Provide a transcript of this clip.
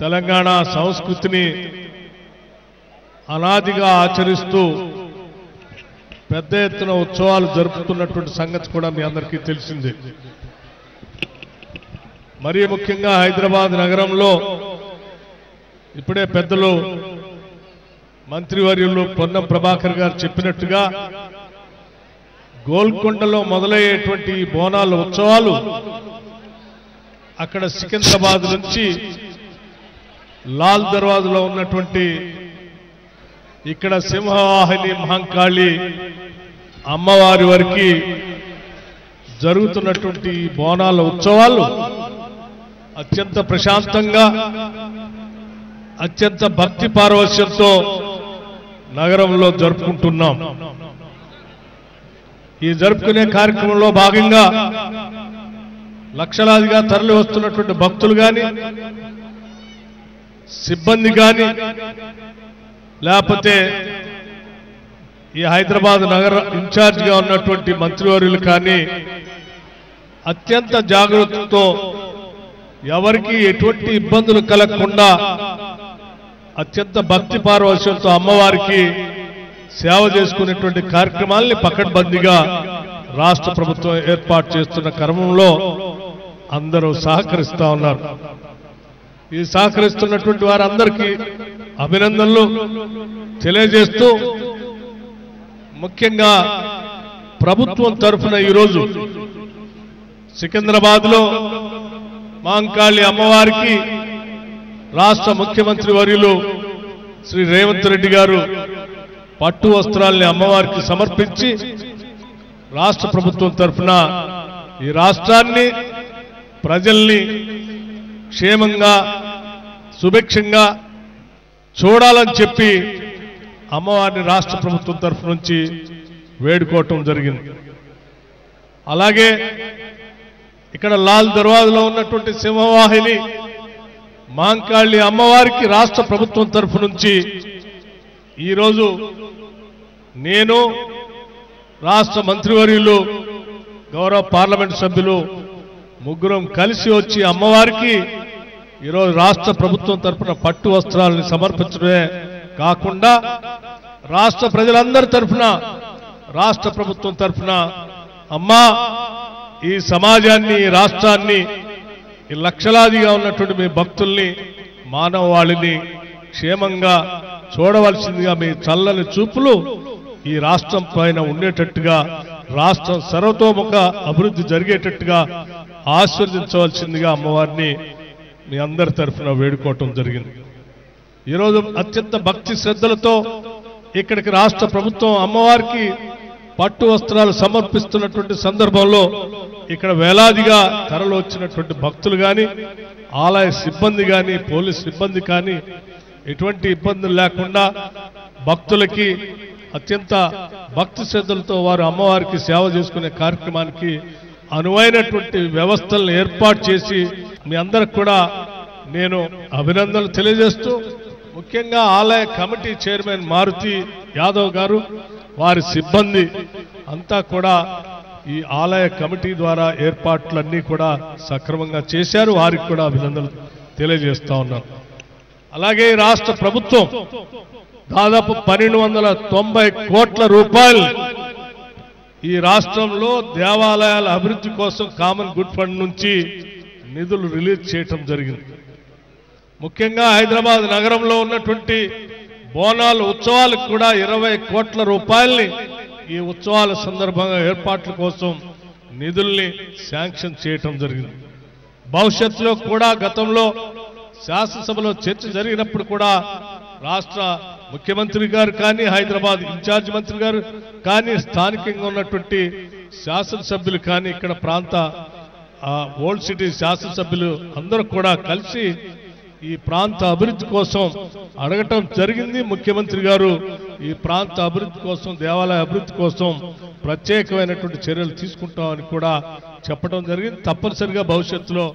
తెలంగాణ సంస్కృతిని అనాదిగా ఆచరిస్తూ పెద్ద ఎత్తున ఉత్సవాలు జరుపుతున్నటువంటి సంగతి కూడా మీ అందరికీ తెలిసిందే. మరీ ముఖ్యంగా హైదరాబాద్ నగరంలో ఇప్పుడే పెద్దలు మంత్రివర్యులు పొన్నం ప్రభాకర్ గారు చెప్పినట్టుగా గోల్కొండలో మొదలయ్యేటువంటి బోనాల ఉత్సవాలు అక్కడ సికింద్రాబాద్ నుంచి లాల్ దర్వాజలో ఉన్నటువంటి ఇక్కడ సింహవాహిని మహంకాళి అమ్మవారి వరకు జరుగుతున్నటువంటి బోనాల ఉత్సవాలు అత్యంత ప్రశాంతంగా అత్యంత భక్తి పారవశ్యంతో నగరంలో జరుపుకుంటున్నాం. ఈ జరుపుకునే కార్యక్రమంలో భాగంగా లక్షలాదిగా తరలి వస్తున్నటువంటి భక్తులు కానీ సిబ్బంది కానీ లేకపోతే ఈ హైదరాబాద్ నగర ఇన్ఛార్జిగా ఉన్నటువంటి మంత్రివర్యులు కానీ అత్యంత జాగ్రత్తతో ఎవరికి ఎటువంటి ఇబ్బందులు కలగకుండా అత్యంత భక్తి పారవశ్యంతో అమ్మవారికి సేవ చేసుకునేటువంటి కార్యక్రమాల్ని పకడ్బందీగా రాష్ట్ర ప్రభుత్వం ఏర్పాటు చేస్తున్న క్రమంలో అందరూ సహకరిస్తా ఉన్నారు. ఈ సహకరిస్తున్నటువంటి వారందరికీ అభినందనలు తెలియజేస్తూ ముఖ్యంగా ప్రభుత్వం తరఫున ఈరోజు సికింద్రాబాద్లో మహంకాళి అమ్మవారికి రాష్ట్ర ముఖ్యమంత్రి వర్యులు శ్రీ రేవంత్ రెడ్డి గారు పట్టు వస్త్రాల్ని అమ్మవారికి సమర్పించి రాష్ట్ర ప్రభుత్వం తరఫున ఈ రాష్ట్రాన్ని ప్రజల్ని క్షేమంగా సుభిక్షంగా చూడాలని చెప్పి అమ్మవారిని రాష్ట్ర ప్రభుత్వం తరఫు నుంచి వేడుకోవటం జరిగింది. అలాగే ఇక్కడ లాల్ దర్వాజలో ఉన్నటువంటి సింహవాహిని మహంకాళి అమ్మవారికి రాష్ట్ర ప్రభుత్వం తరఫు నుంచి ఈరోజు నేను రాష్ట్ర మంత్రివర్యులు గౌరవ పార్లమెంట్ సభ్యులు ముగ్గురం కలిసి వచ్చి అమ్మవారికి ఈరోజు రాష్ట్ర ప్రభుత్వం తరఫున పట్టు వస్త్రాలను సమర్పించడమే కాకుండా రాష్ట్ర ప్రజలందరి తరఫున రాష్ట్ర ప్రభుత్వం తరఫున అమ్మా ఈ సమాజాన్ని ఈ రాష్ట్రాన్ని ఈ లక్షలాదిగా ఉన్నటువంటి మీ భక్తుల్ని మానవాళిని క్షేమంగా చూడవలసిందిగా మీ చల్లని చూపులు ఈ రాష్ట్రం పైన ఉండేటట్టుగా రాష్ట్రం సర్వతోముఖ అభివృద్ధి జరిగేటట్టుగా ఆశీర్వదించవలసిందిగా అమ్మవారిని మీ అందరి తరఫున వేడుకోవటం జరిగింది. ఈరోజు అత్యంత భక్తి శ్రద్ధలతో ఇక్కడికి రాష్ట్ర ప్రభుత్వం అమ్మవారికి పట్టు వస్త్రాలు సమర్పిస్తున్నటువంటి సందర్భంలో ఇక్కడ వేలాదిగా తరలి వచ్చినటువంటి భక్తులు కానీ ఆలయ సిబ్బంది కానీ పోలీస్ సిబ్బంది కానీ ఎటువంటి ఇబ్బందులు లేకుండా భక్తులకి అత్యంత భక్తి శ్రద్ధలతో వారు అమ్మవారికి సేవ చేసుకునే కార్యక్రమానికి అనువైనటువంటి వ్యవస్థలను ఏర్పాటు చేసి మీ అందరికి కూడా నేను అభినందనలు తెలియజేస్తూ ముఖ్యంగా ఆలయ కమిటీ చైర్మన్ మారుతి యాదవ్ గారు వారి సిబ్బంది అంతా కూడా ఈ ఆలయ కమిటీ ద్వారా ఏర్పాట్లన్నీ కూడా సక్రమంగా చేశారు. వారికి కూడా అభినందనలు తెలియజేస్తా ఉన్నాను. అలాగే రాష్ట్ర ప్రభుత్వం దాదాపు 1290 కోట్ల రూపాయలు ఈ రాష్ట్రంలో దేవాలయాల అభివృద్ధి కోసం కామన్ గుడ్ ఫండ్ నుంచి నిధులు రిలీజ్ చేయటం జరిగింది. ముఖ్యంగా హైదరాబాద్ నగరంలో ఉన్నటువంటి బోనాలు ఉత్సవాలకు కూడా 20 కోట్ల రూపాయల్ని ఈ ఉత్సవాల సందర్భంగా ఏర్పాట్ల కోసం నిధుల్ని శాంక్షన్ చేయటం జరిగింది. భవిష్యత్తులో కూడా గతంలో శాసనసభలో చర్చ జరిగినప్పుడు కూడా రాష్ట్ర ముఖ్యమంత్రి గారు కానీ హైదరాబాద్ ఇన్ఛార్జ్ మంత్రి గారు కానీ స్థానికంగా ఉన్నటువంటి శాసనసభ్యులు కానీ ఇక్కడ ప్రాంత ఓల్డ్ సిటీ శాసనసభ్యులు అందరూ కూడా కలిసి ఈ ప్రాంత అభివృద్ధి కోసం అడగటం జరిగింది. ముఖ్యమంత్రి గారు ఈ ప్రాంత అభివృద్ధి కోసం దేవాలయ అభివృద్ధి కోసం ప్రత్యేకమైనటువంటి చర్యలు తీసుకుంటామని కూడా చెప్పడం జరిగింది. తప్పనిసరిగా భవిష్యత్తులో